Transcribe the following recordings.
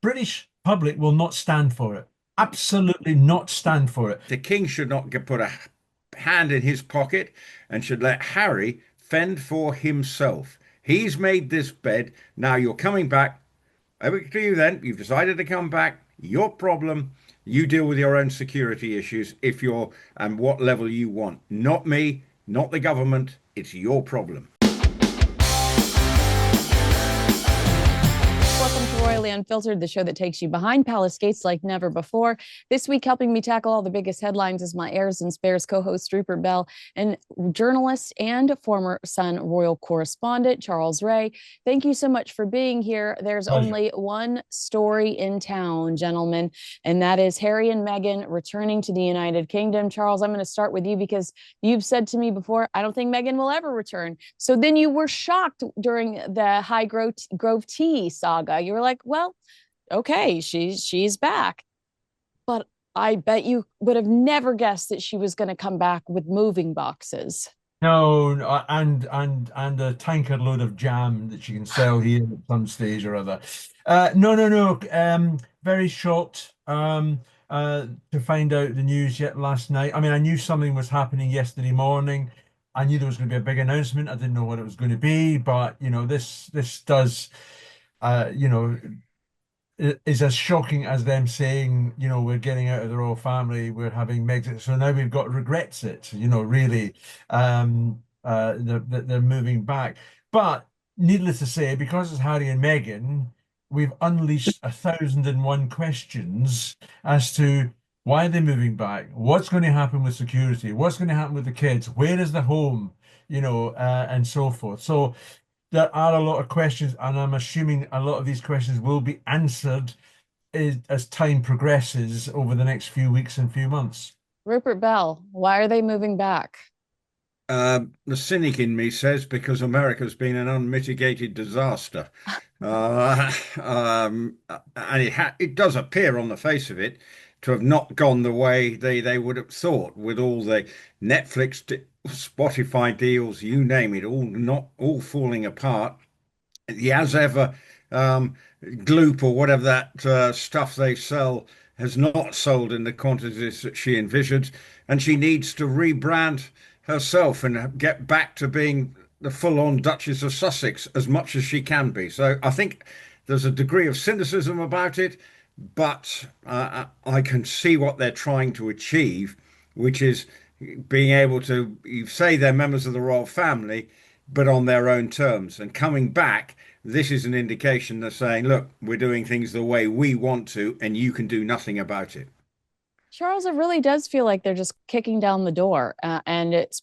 British public will not stand for it. Absolutely not stand for it. The king should not put a hand in his pocket and should let Harry fend for himself. He's made this bed. Now you're coming back. Over to you then. You've decided to come back. Your problem. You deal with your own security issues if you're and what level you want. Not me, not the government. It's your problem. Welcome to Royally Unfiltered, the show that takes you behind palace gates like never before. This week, helping me tackle all the biggest headlines is my Heirs and Spares co-host Rupert Bell and journalist and former Sun royal correspondent Charles Rae. Thank you so much for being here. There's Pleasure. only one story in town, gentlemen, and that is Harry and Meghan returning to the United Kingdom. Charles, I'm going to start with you because you've said to me before, I don't think Meghan will ever return. So then you were shocked during the Grove Tea saga. You were like, well, okay, she's back. But I bet you would have never guessed that she was going to come back with moving boxes. No, no, and a tankard load of jam that you can sell here at some stage or other. No. Very shocked to find out the news yet last night. I mean, I knew something was happening yesterday morning. I knew there was going to be a big announcement. I didn't know what it was going to be, but this does, uh, you know, is as shocking as them saying, we're getting out of the royal family, we're having Megxit. So now we've got regrets it, really, they're moving back. But needless to say, because it's Harry and Meghan, we've unleashed 1,001 questions as to why are they moving back? What's going to happen with security? What's going to happen with the kids? Where is the home? And so forth. So there are a lot of questions, and I'm assuming a lot of these questions will be answered as time progresses over the next few weeks and few months. Rupert Bell, why are they moving back? The cynic in me says because America's been an unmitigated disaster. And it does appear on the face of it to have not gone the way they would have thought with all the Netflix, Spotify deals, you name it, all not all falling apart. The as ever gloop or whatever that stuff they sell has not sold in the quantities that she envisioned, and she needs to rebrand herself and get back to being the full-on Duchess of Sussex as much as she can be. So I think there's a degree of cynicism about it, but I can see what they're trying to achieve, which is being able to, you say they're members of the royal family, but on their own terms. And coming back, this is an indication they're saying, look, we're doing things the way we want to, and you can do nothing about it. Charles, it really does feel like they're just kicking down the door. And it's,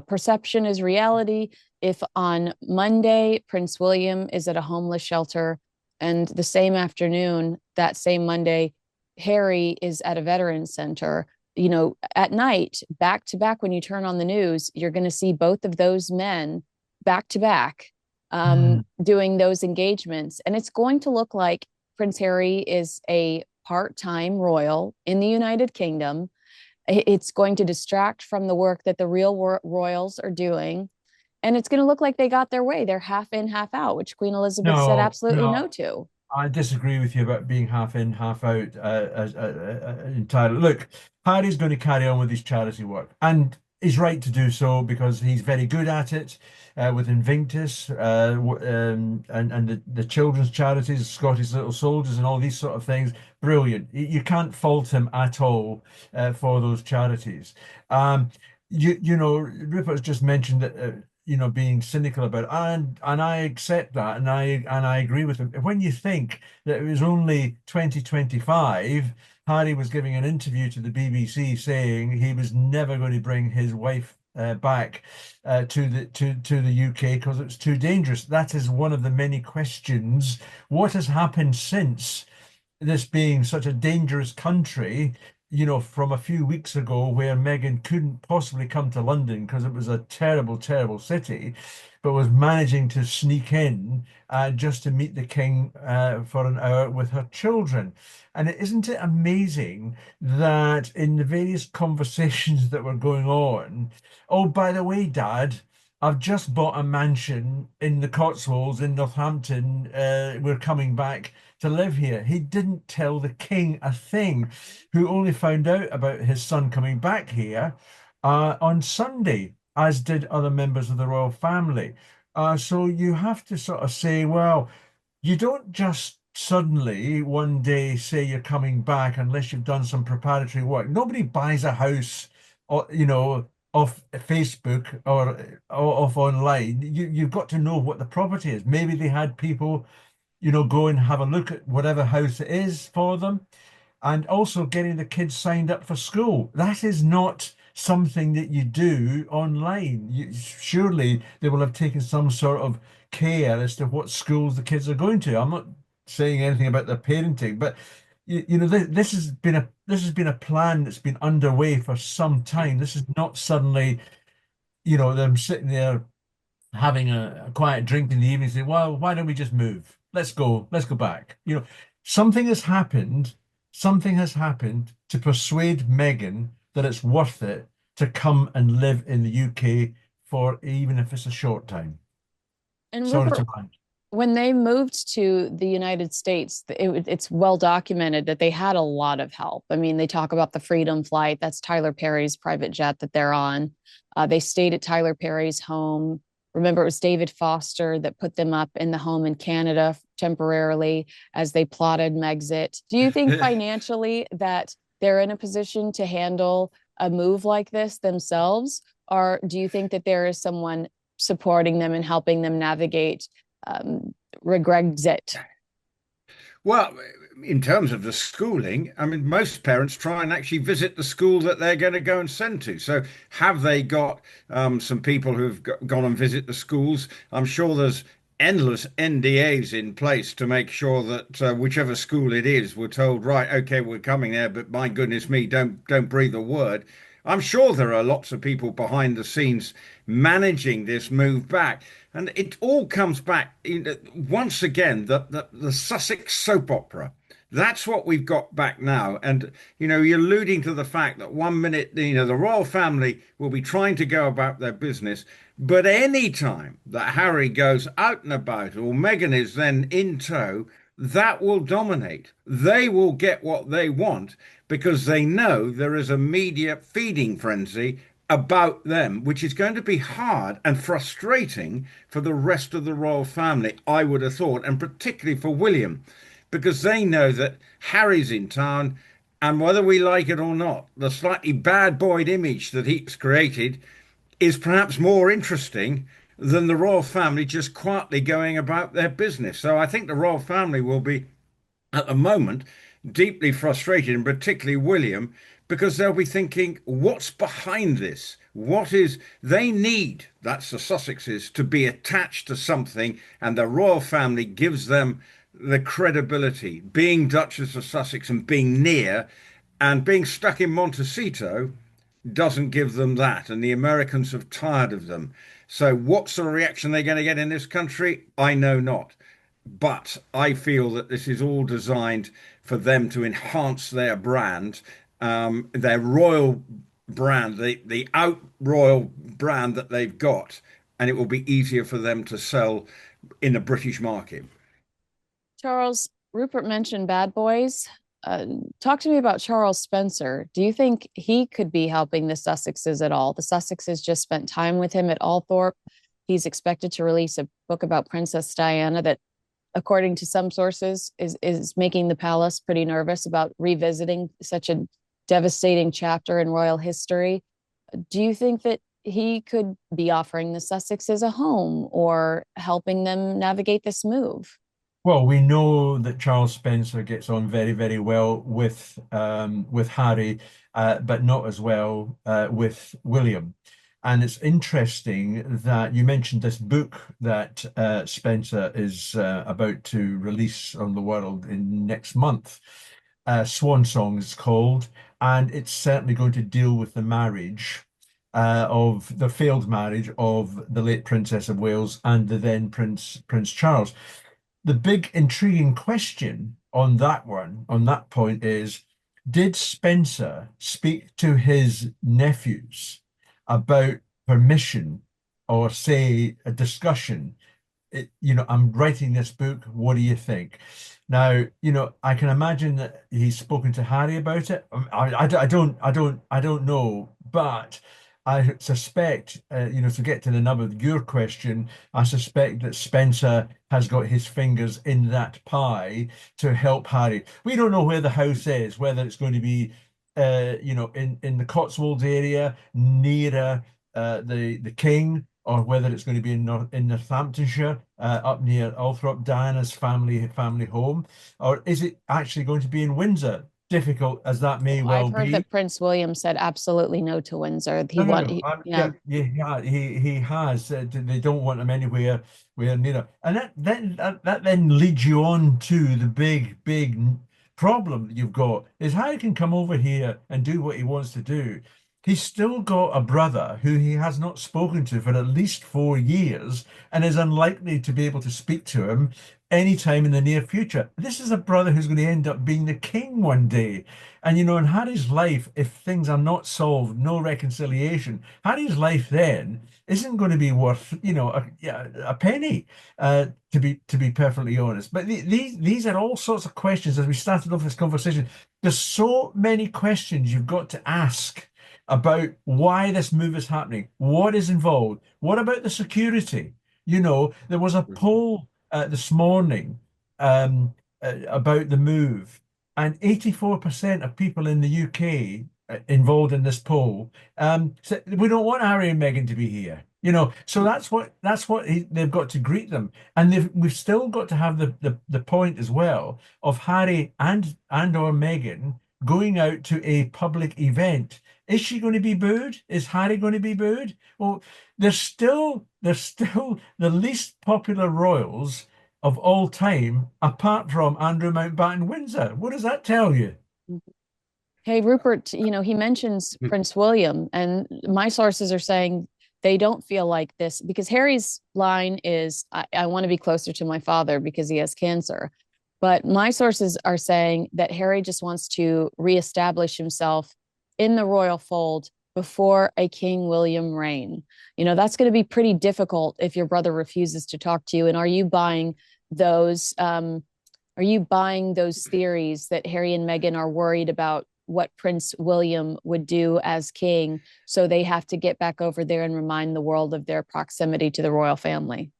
perception is reality. If on Monday, Prince William is at a homeless shelter, and the same afternoon, that same Monday, Harry is at a veterans center, at night, back to back, when you turn on the news, you're going to see both of those men back to back Mm. doing those engagements. And it's going to look like Prince Harry is a part-time royal in the United Kingdom. It's going to distract from the work that the real royals are doing. And it's going to look like they got their way. They're half in, half out, which Queen Elizabeth said No, absolutely no no, to. I disagree with you about being half in, half out entirely. Look, Harry's going to carry on with his charity work, and he's right to do so because he's very good at it with Invictus and the children's charities, Scottish Little Soldiers, and all these sort of things. Brilliant. You can't fault him at all for those charities. Um, Rupert's just mentioned that. Being cynical about it, and I accept that, and I agree with him. When you think that it was only 2025, Harry was giving an interview to the BBC saying he was never going to bring his wife back to the UK because it's too dangerous. That is one of the many questions. What has happened since this being such a dangerous country, from a few weeks ago where Meghan couldn't possibly come to London because it was a terrible, terrible city, but was managing to sneak in just to meet the king for an hour with her children. And isn't it amazing that in the various conversations that were going on, oh, by the way, Dad, I've just bought a mansion in the Cotswolds in Northampton. We're coming back to live here. He didn't tell the king a thing, who only found out about his son coming back here on Sunday, as did other members of the royal family. So you have to sort of say, well, you don't just suddenly one day say you're coming back unless you've done some preparatory work. Nobody buys a house, or off Facebook or off online. You've got to know what the property is. Maybe they had people, go and have a look at whatever house it is for them, and also getting the kids signed up for school. That is not something that you do online. Surely they will have taken some sort of care as to what schools the kids are going to. I'm not saying anything about their parenting, but this has been a plan that's been underway for some time. This is not suddenly, them sitting there having a quiet drink in the evening, saying, well, why don't we just move? Let's go back. Something has happened. Something has happened to persuade Meghan that it's worth it to come and live in the UK for, even if it's a short time. And Sorry Rupert, to mind. when they moved to the United States, it's well documented that they had a lot of help. I mean, they talk about the Freedom Flight. That's Tyler Perry's private jet that they're on. They stayed at Tyler Perry's home. Remember, it was David Foster that put them up in the home in Canada temporarily as they plotted Megxit. Do you think financially that they're in a position to handle a move like this themselves? Or do you think that there is someone supporting them and helping them navigate Regexit? Well, in terms of the schooling, I mean, most parents try and actually visit the school that they're going to go and send to. So have they got some people who've gone and visit the schools? I'm sure there's endless NDAs in place to make sure that whichever school it is, we're told, right, okay, we're coming there, but my goodness me, don't breathe a word. I'm sure there are lots of people behind the scenes managing this move back. And it all comes back once again, the Sussex soap opera. That's what we've got back now. And, you're alluding to the fact that one minute, the royal family will be trying to go about their business. But any time that Harry goes out and about or Meghan is then in tow, that will dominate. They will get what they want because they know there is a media feeding frenzy about them, which is going to be hard and frustrating for the rest of the royal family, I would have thought, and particularly for William, because they know that Harry's in town, and whether we like it or not, the slightly bad boyed image that he's created is perhaps more interesting than the royal family just quietly going about their business. So I think the royal family will be, at the moment, deeply frustrated, and particularly William, because they'll be thinking, what's behind this? They need, that's the Sussexes, to be attached to something, and the royal family gives them the credibility. Being Duchess of Sussex and being near and being stuck in Montecito doesn't give them that, and the Americans have tired of them. So what sort of reaction they're going to get in this country, I know not. But I feel that this is all designed for them to enhance their brand, their royal brand, the out royal brand that they've got, and it will be easier for them to sell in the British market. Charles, Rupert mentioned bad boys. Talk to me about Charles Spencer. Do you think he could be helping the Sussexes at all? The Sussexes just spent time with him at Althorpe. He's expected to release a book about Princess Diana that, according to some sources, is making the palace pretty nervous about revisiting such a devastating chapter in royal history. Do you think that he could be offering the Sussexes a home or helping them navigate this move? Well, we know that Charles Spencer gets on very, very well with Harry, but not as well with William. And it's interesting that you mentioned this book that Spencer is about to release on the world in next month. Swan Song is called, and it's certainly going to deal with the marriage of the failed marriage of the late Princess of Wales and the then Prince Charles. The big intriguing question on that point is, did Spencer speak to his nephews about permission or say a discussion I'm writing this book. What do you think? Now, I can imagine that he's spoken to Harry about it. I don't know, but I suspect, to get to the nub of your question, I suspect that Spencer has got his fingers in that pie to help Harry. We don't know where the house is, whether it's going to be, in the Cotswolds area nearer the king, or whether it's going to be in Northamptonshire, up near Althorp, Diana's family home, or is it actually going to be in Windsor? Difficult as that may well I've heard be. that Prince William said absolutely no to Windsor. No, no, no. Yeah, yeah, he has. They don't want him anywhere where near. And that then leads you on to the big problem that you've got is how he can come over here and do what he wants to do. He's still got a brother who he has not spoken to for at least 4 years and is unlikely to be able to speak to him anytime in the near future. This is a brother who's going to end up being the king one day. And in Harry's life, if things are not solved, no reconciliation, Harry's life then isn't going to be worth, a penny, to be perfectly honest. But these are all sorts of questions as we started off this conversation. There's so many questions you've got to ask about why this move is happening, what is involved, what about the security? There was a poll this morning about the move, and 84% of people in the UK involved in this poll said we don't want Harry and Meghan to be here. So that's what they've got to greet them, and we've still got to have the point as well of Harry and/or Meghan going out to a public event. Is she going to be booed? Is Harry going to be booed? Well, they're still the least popular royals of all time, apart from Andrew Mountbatten Windsor. What does that tell you? Hey, Rupert, he mentions Prince William, and my sources are saying they don't feel like this because Harry's line is, I want to be closer to my father because he has cancer. But my sources are saying that Harry just wants to reestablish himself in the royal fold before a King William reign. That's going to be pretty difficult if your brother refuses to talk to you. And are you buying those theories that Harry and Meghan are worried about what Prince William would do as king, so they have to get back over there and remind the world of their proximity to the royal family?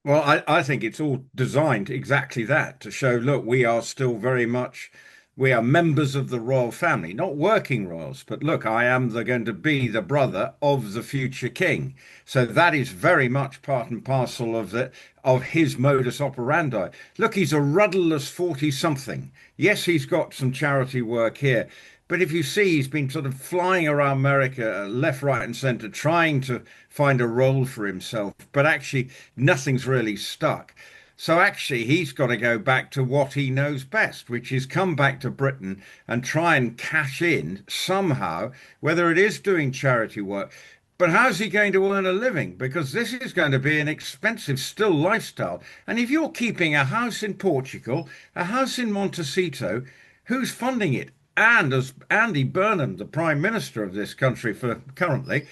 Well, I think it's all designed exactly that to show, look, we are members of the royal family, not working royals, but look, I am going to be the brother of the future king. So that is very much part and parcel of his modus operandi. Look, he's a rudderless 40-something. Yes, he's got some charity work here. But if you see, he's been sort of flying around America, left, right, and centre, trying to find a role for himself. But actually, nothing's really stuck. So actually, he's got to go back to what he knows best, which is come back to Britain and try and cash in somehow, whether it is doing charity work. But how's he going to earn a living? Because this is going to be an expensive still lifestyle. And if you're keeping a house in Portugal, a house in Montecito, who's funding it? And as Andy Burnham, the Prime Minister of this country for currently,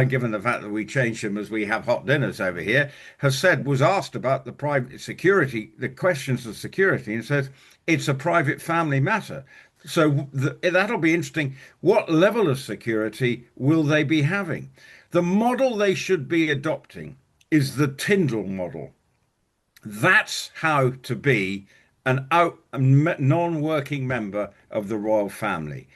given the fact that we change him as we have hot dinners over here, was asked about the private security, the questions of security, and said it's a private family matter. So that'll be interesting. What level of security will they be having? The model they should be adopting is the Tyndall model. That's how to be a non-working member of the royal family.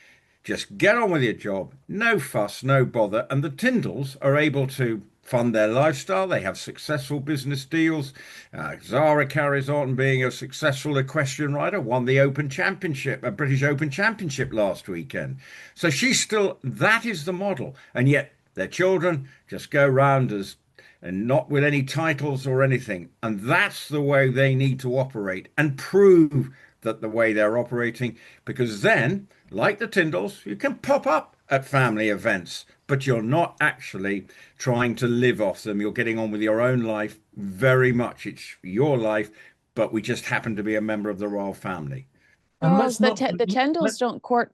Just get on with your job, no fuss, no bother. And the Tyndalls are able to fund their lifestyle. They have successful business deals. Zara carries on being a successful equestrian rider, won the Open Championship, a British Open Championship last weekend. So that is the model. And yet their children just go round and not with any titles or anything. And that's the way they need to operate and prove that the way they're operating, because then, like the Tyndalls, you can pop up at family events, but you're not actually trying to live off them. You're getting on with your own life very much. It's your life, but we just happen to be a member of the royal family. Charles, the Tyndalls don't court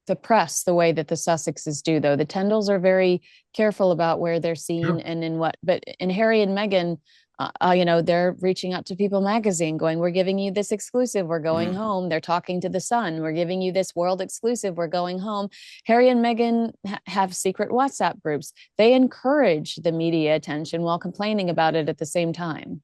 the press the way that the Sussexes do, though. The Tyndalls are very careful about where they're seen and in what. But in Harry and Meghan, they're reaching out to People Magazine going, we're giving you this exclusive, we're going home. They're talking to The Sun, we're giving you this world exclusive, we're going home. Harry and Meghan have secret WhatsApp groups. They encourage the media attention while complaining about it at the same time.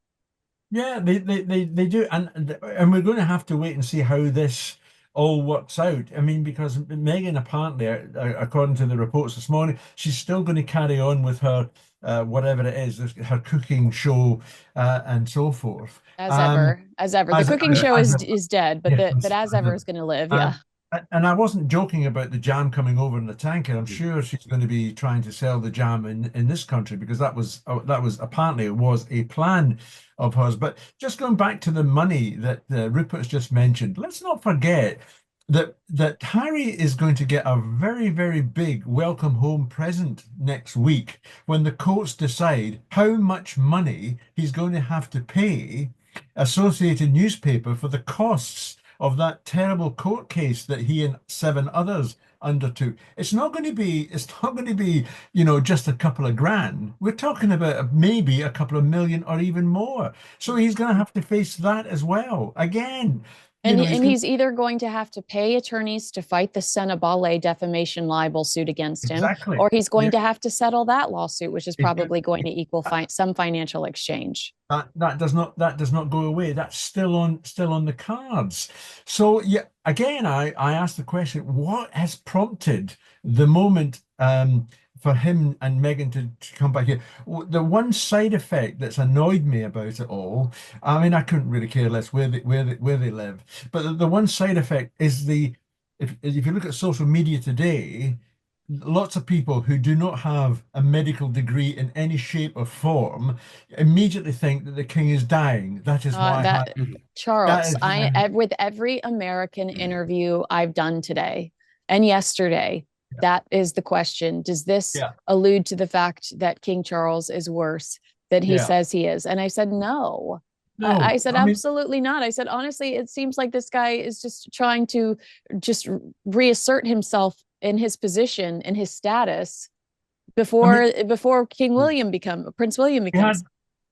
Yeah, they do, and we're going to have to wait and see how this all works out. I mean, because Meghan apparently, according to the reports this morning, she's still going to carry on with her whatever it is, her cooking show and so forth. As ever, as ever. The cooking show is dead, but yes, but as ever is going to live. Yeah. And I wasn't joking about the jam coming over in the tanker. I'm sure she's going to be trying to sell the jam in this country, because that was apparently it was a plan of hers. But just going back to the money that Rupert's just mentioned, let's not forget that Harry is going to get a very, very big welcome home present next week when the courts decide how much money he's going to have to pay Associated Newspaper for the costs of that terrible court case that he and 7 others undertook. It's not going to be, just a couple of grand. We're talking about maybe a couple of million or even more. So he's going to have to face that as well. Again, and he's either going to have to pay attorneys to fight the Senabale defamation libel suit against him, or he's going to have to settle that lawsuit, which is probably going to equal some financial exchange. That does not go away. That's still on the cards. So yeah, again, I asked the question: what has prompted the moment for him and Meghan to come back here? The one side effect that's annoyed me about it all, I mean, I couldn't really care less where they live, but the one side effect is if you look at social media today, lots of people who do not have a medical degree in any shape or form immediately think that the king is dying. That is why Charles, with every American interview I've done today and yesterday, that is the question. Does this allude to the fact that King Charles is worse than he says he is? And I said, no. I said, absolutely not. I said, honestly, it seems like this guy is just trying to just reassert himself in his position, in his status before Prince William becomes.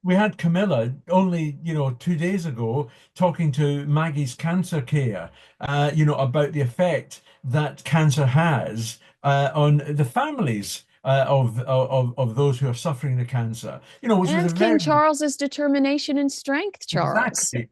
We had Camilla only, 2 days ago talking to Maggie's cancer care, about the effect that cancer has on the families of those who are suffering the cancer. Which and was King Charles's determination and strength, Charles. Exactly.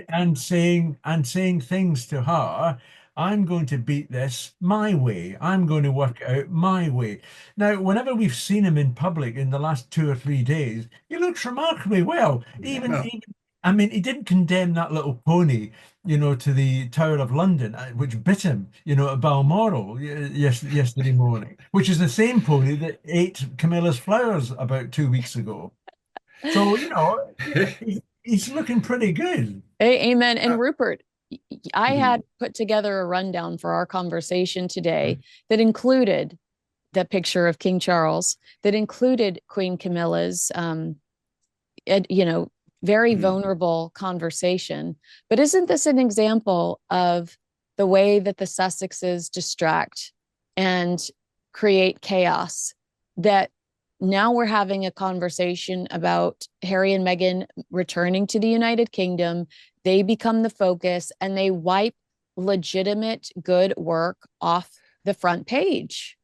And saying things to her. I'm going to beat this my way. I'm going to work it out my way. Now, whenever we've seen him in public in the last 2 or 3 days, he looks remarkably well. I mean, he didn't condemn that little pony, to the Tower of London, which bit him, at Balmoral yesterday morning, which is the same pony that ate Camilla's flowers about 2 weeks ago. So, he's looking pretty good. Amen. And Rupert, I had put together a rundown for our conversation today that included the picture of King Charles, that included Queen Camilla's, very vulnerable conversation. But isn't this an example of the way that the Sussexes distract and create chaos? That now we're having a conversation about Harry and Meghan returning to the United Kingdom. They become the focus and they wipe legitimate good work off the front page.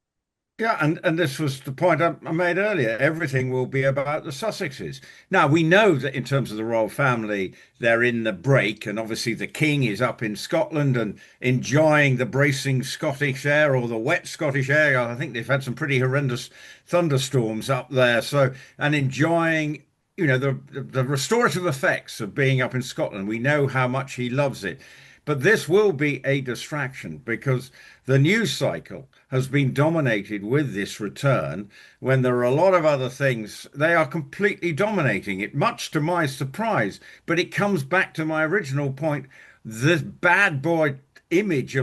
Yeah, and this was the point I made earlier. Everything will be about the Sussexes. Now, we know that in terms of the royal family, they're in the break, and obviously the king is up in Scotland and enjoying the bracing Scottish air, or the wet Scottish air. I think they've had some pretty horrendous thunderstorms up there. So, and enjoying, the restorative effects of being up in Scotland. We know how much he loves it. But this will be a distraction, because the news cycle has been dominated with this return, when there are a lot of other things. They are completely dominating it, much to my surprise. But it comes back to my original point. The bad boy image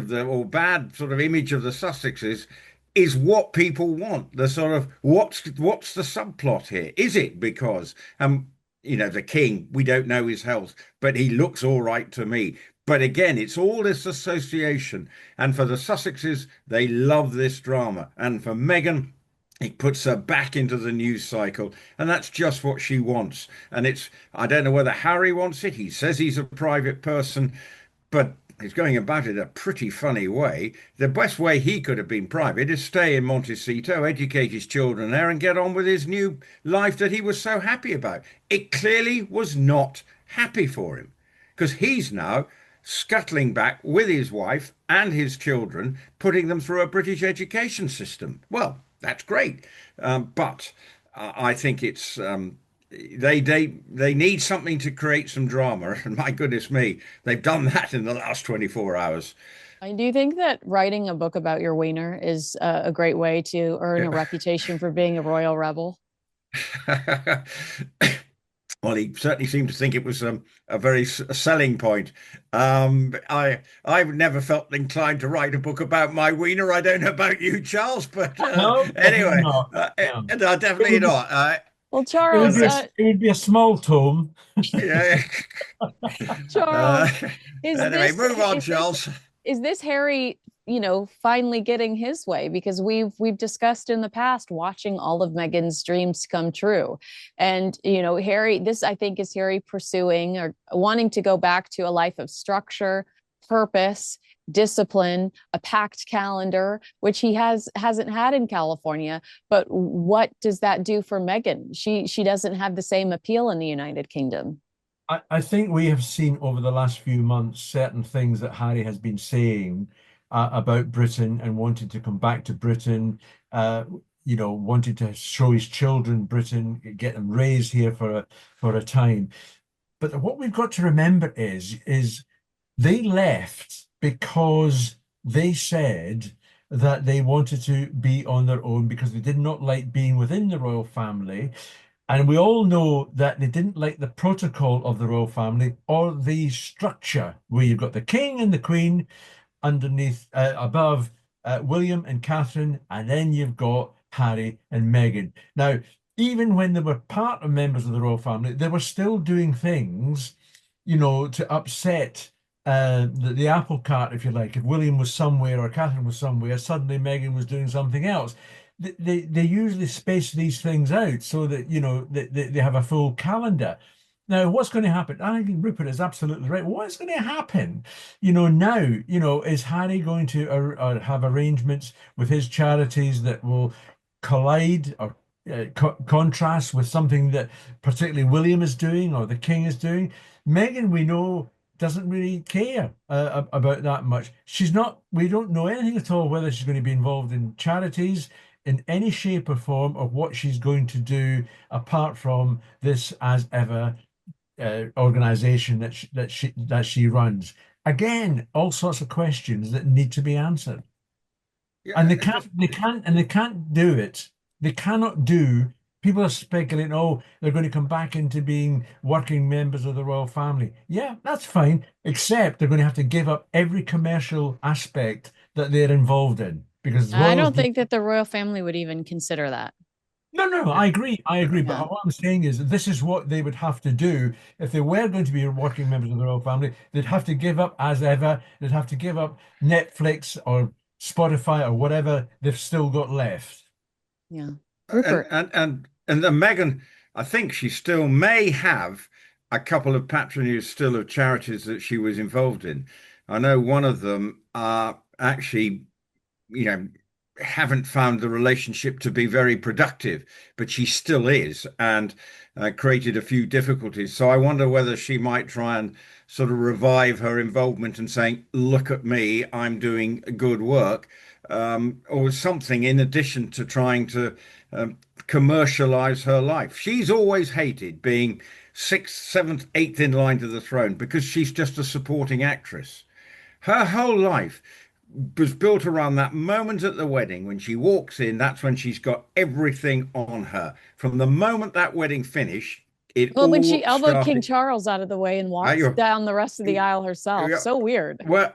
bad sort of image of the Sussexes is what people want. The sort of, what's the subplot here? Is it because the king, we don't know his health, but he looks all right to me. But again, it's all this association. And for the Sussexes, they love this drama. And for Meghan, It puts her back into the news cycle, and that's just what she wants. And I don't know whether Harry wants it. He says he's a private person, but he's going about it a pretty funny way. The best way he could have been private is stay in Montecito, educate his children there, and get on with his new life that he was so happy about. It clearly was not happy for him because he's now scuttling back with his wife and his children, putting them through a British education system. Well, that's great, but I think it's they need something to create some drama, and my goodness me, they've done that in the last 24 hours. I do think that writing a book about your wiener is a great way to earn a reputation for being a royal rebel. Well, he certainly seemed to think it was a very selling point. I've never felt inclined to write a book about my wiener. I don't know about you, Charles, but No, anyway, not. no, definitely not. Well, It would Charles, be it would be a small tome. Yeah. Charles, Anyway, move on, Charles. Is this Harry, finally getting his way? Because we've discussed in the past watching all of Meghan's dreams come true. And, Harry, this I think is Harry pursuing or wanting to go back to a life of structure, purpose, discipline, a packed calendar, which he hasn't had in California. But what does that do for Meghan? She doesn't have the same appeal in the United Kingdom. I think we have seen over the last few months certain things that Harry has been saying about Britain and wanted to come back to Britain, wanted to show his children Britain, get them raised here for a time. But what we've got to remember is they left because they said that they wanted to be on their own because they did not like being within the royal family. And we all know that they didn't like the protocol of the royal family or the structure where you've got the king and the queen underneath, above William and Catherine, and then you've got Harry and Meghan. Now, even when they were part of members of the royal family, they were still doing things, to upset the apple cart, if you like. If William was somewhere or Catherine was somewhere, suddenly Meghan was doing something else. They usually space these things out so that they have a full calendar. Now, what's going to happen? I think Rupert is absolutely right. What's going to happen? Now, is Harry going to have arrangements with his charities that will collide or contrast with something that particularly William is doing or the King is doing? Meghan, we know, doesn't really care about that much. She's not. We don't know anything at all whether she's going to be involved in charities in any shape or form of what she's going to do apart from this as ever organization that she runs. Again, all sorts of questions that need to be answered. Yeah, And they can't do it. They cannot do. People are speculating, oh, they're going to come back into being working members of the royal family. Yeah, that's fine, except they're going to have to give up every commercial aspect that they're involved in. Because I royals don't think that the royal family would even consider that. no, I agree. But Yeah. what I'm saying is that this is what they would have to do if they were going to be working members of the royal family. They'd have to give up, as ever, they'd have to give up Netflix or Spotify or whatever they've still got left. Yeah. and Rupert. and the Meghan, I think she still may have a couple of patronages still of charities that she was involved in. I know one of them actually, you know, haven't found the relationship to be very productive, but she still is, and created a few difficulties. So I wonder whether she might try and sort of revive her involvement and saying, "Look at me, I'm doing good work," or something in addition to trying to commercialize her life. She's always hated being sixth, seventh, eighth in line to the throne because she's just a supporting actress. Her whole life was built around that moment at the wedding when she walks in. That's when she's got everything on her. From the moment that wedding finished, it Well, when all she elbowed King started. Charles out of the way and walked You're, down the rest of the aisle herself. So weird. well,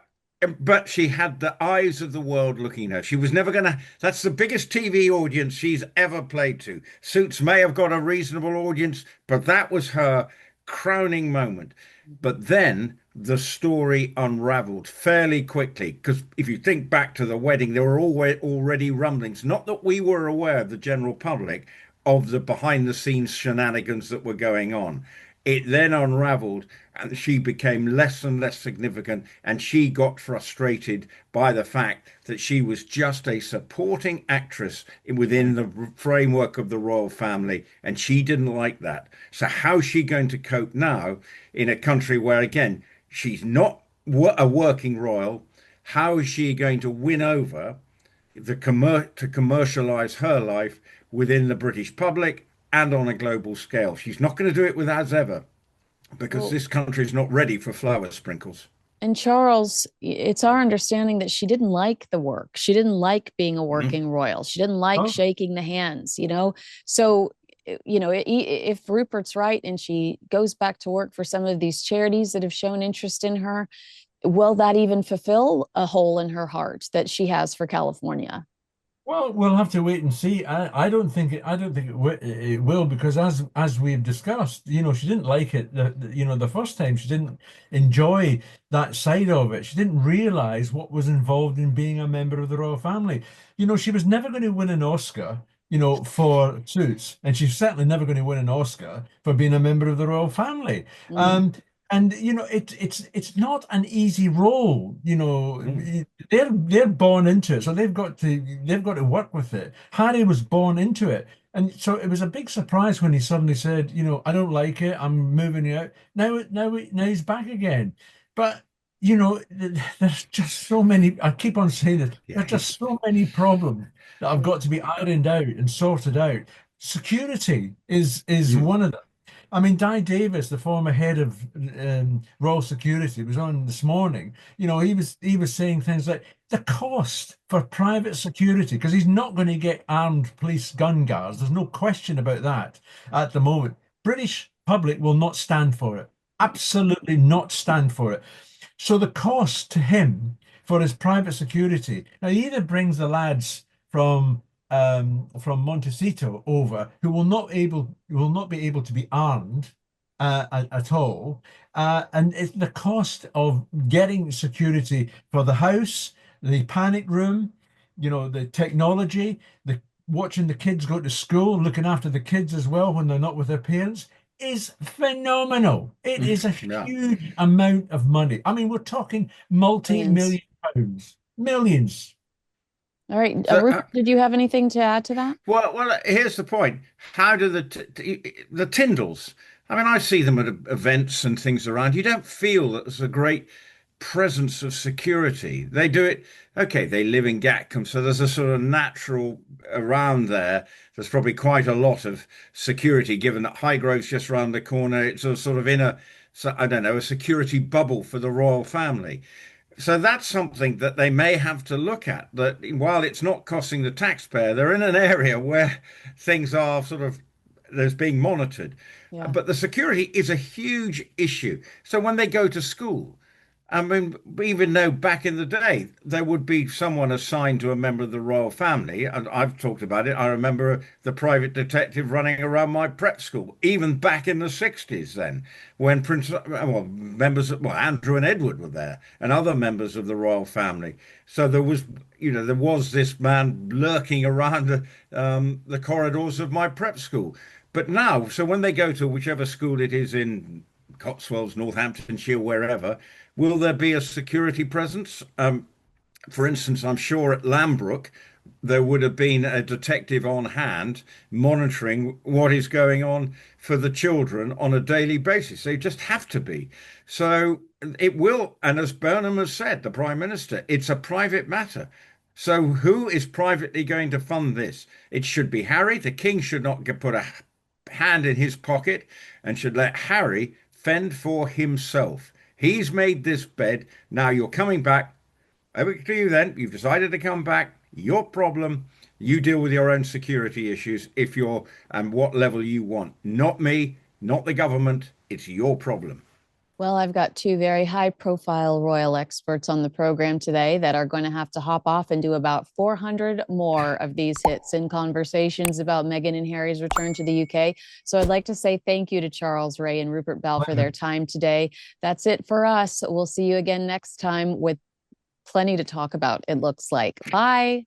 but she had the eyes of the world looking at her. She was never going to. That's the biggest TV audience she's ever played to. Suits may have got a reasonable audience, but that was her crowning moment. But then the story unraveled fairly quickly, because if you think back to the wedding, there were already rumblings, not that we were aware of, the general public, of the behind the scenes shenanigans that were going on. It then unraveled and she became less and less significant, and she got frustrated by the fact that she was just a supporting actress within the framework of the royal family, and she didn't like that. So how's she going to cope now in a country where, again, she's not a working royal? How is she going to win over to commercialize her life within the British public and on a global scale? She's not going to do it with as ever, because Well, this country is not ready for flower sprinkles. and Charles, it's our understanding that she didn't like the work. She didn't like being a Mhm. working royal. She didn't like Oh, shaking the hands, you know? So, if Rupert's right and she goes back to work for some of these charities that have shown interest in her, will that even fulfill a hole in her heart that she has for California? well, we'll have to wait and see. I don't think it. I don't think it will, because as we've discussed, she didn't like it. The first time she didn't enjoy that side of it. She didn't realize what was involved in being a member of the royal family. She was never going to win an Oscar, for Suits, and she's certainly never going to win an Oscar for being a member of the royal family. Mm, And it's not an easy role. Mm. They're born into it, so they've got to work with it. Harry was born into it, and so it was a big surprise when he suddenly said, I don't like it, I'm moving out. Now he's back again. But there's just so many. I keep on saying this. Yeah, There's just so many problems that have got to be ironed out and sorted out. Security is Mm. one of them. I mean, Di Davis, the former head of Royal Security, was on this morning. He was saying things like the cost for private security, because he's not going to get armed police gun guards. There's no question about that at the moment. British public will not stand for it. Absolutely not stand for it. So the cost to him for his private security, now he either brings the lads from Montecito over, who will not be able to be armed at all, and it's the cost of getting security for the house, the panic room, the technology, the watching the kids go to school, looking after the kids as well when they're not with their parents, is phenomenal. It is a Yeah. huge amount of money. I mean, we're talking millions. multi-million pounds, millions. All right. So, Rupert, did you have anything to add to that? well, here's the point. How do the Tyndalls? I mean, I see them at events and things around. You don't feel that there's a great presence of security. They do it. Okay, they live in Gatcombe, so there's a sort of natural around there. There's probably quite a lot of security, given that Highgrove's just round the corner. It's a sort of so I don't know, a security bubble for the royal family. So that's something that they may have to look at. That while it's not costing the taxpayer, they're in an area where things are sort of there's being monitored. Yeah. But the security is a huge issue. So when they go to school, I mean, even though back in the day there would be someone assigned to a member of the royal family, and I've talked about it. I remember the private detective running around my prep school, even back in the 60s, then when Andrew and Edward were there, and other members of the royal family. So there was this man lurking around the corridors of my prep school. But now, so when they go to whichever school it is in Cotswolds, Northamptonshire, wherever, will there be a security presence? For instance, I'm sure at Lambrook there would have been a detective on hand monitoring what is going on for the children on a daily basis. They just have to be. So it will, and as Burnham has said, the Prime Minister, it's a private matter. So who is privately going to fund this? It should be Harry. The King should not put a hand in his pocket and should let Harry fend for himself. He's made this bed. Now you're coming back. Over to you then. You've decided to come back. Your problem. You deal with your own security issues if you're and what level you want. Not me, not the government. It's your problem. Well, I've got two very high profile royal experts on the program today that are going to have to hop off and do about 400 more of these hits and conversations about Meghan and Harry's return to the UK. So I'd like to say thank you to Charles Rae and Rupert Bell for their time today. That's it for us. We'll see you again next time with plenty to talk about, it looks like. Bye.